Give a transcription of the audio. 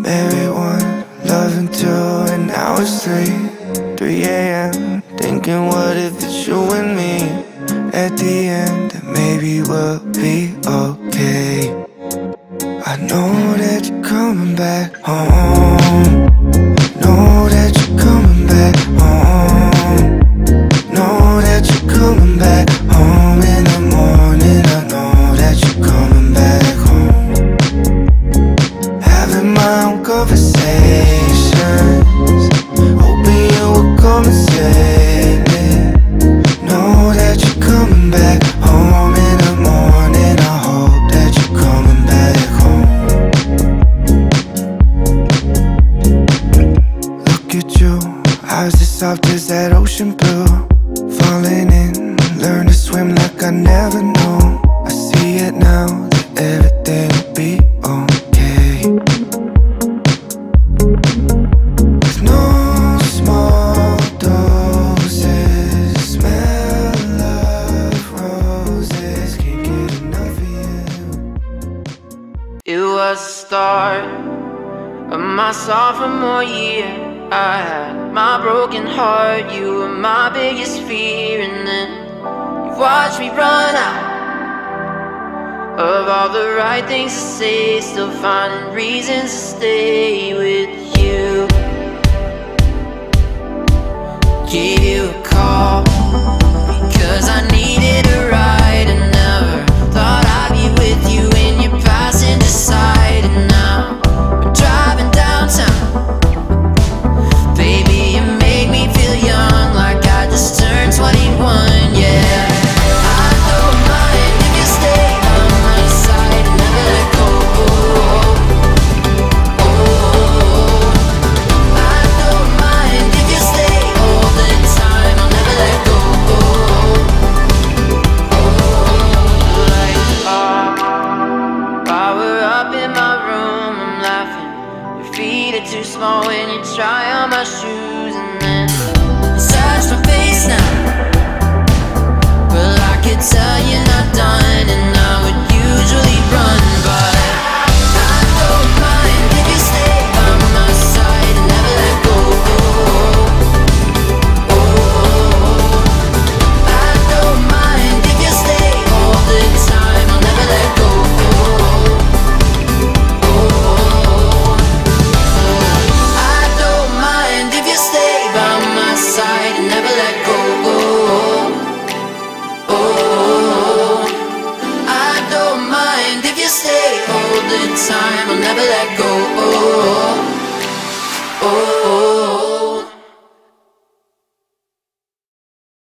married one, loving two, and now it's 3 a.m. Thinking what if it's you and me? At the end, that maybe we'll be okay. I know that you're coming back home. Know that you're coming back home. Know that you're coming back home in the morning. I know that you're coming back home. Having my own conversations, hoping you will come and save me. Know that you're coming back home in the morning. I hope that you're coming back home. Look at you, eyes as soft as that ocean blue. Falling in, learn to swim like I never knew. I see it now, that everything will be okay. With no small doses, smell of roses. Can't get enough of you. It was the start of my sophomore year. I had my broken heart, you were my biggest fear. And then you watched me run out of all the right things to say, still finding reasons to stay with you. Gave you a call because I needed a ride, and never thought I'd be with you in your passenger side. And now we're driving downtown. Baby, you make me feel young, like I just turned 21, yeah. I don't mind if you stay on my side and never let go. Oh, I don't mind if you stay all the time, I'll never let go. Oh, like while we're up in my room, I'm laughing. Your feet are too small when you try on my shoes, and then touch my face now. Well, I could tell you're not done, and I would usually run, but I don't mind if you stay by my side and never let go. Oh, I don't mind if you stay all the time, I'll never let go. I don't mind if you stay by my side and never let go. Oh, I don't mind if you stay all the time, I'll never let go.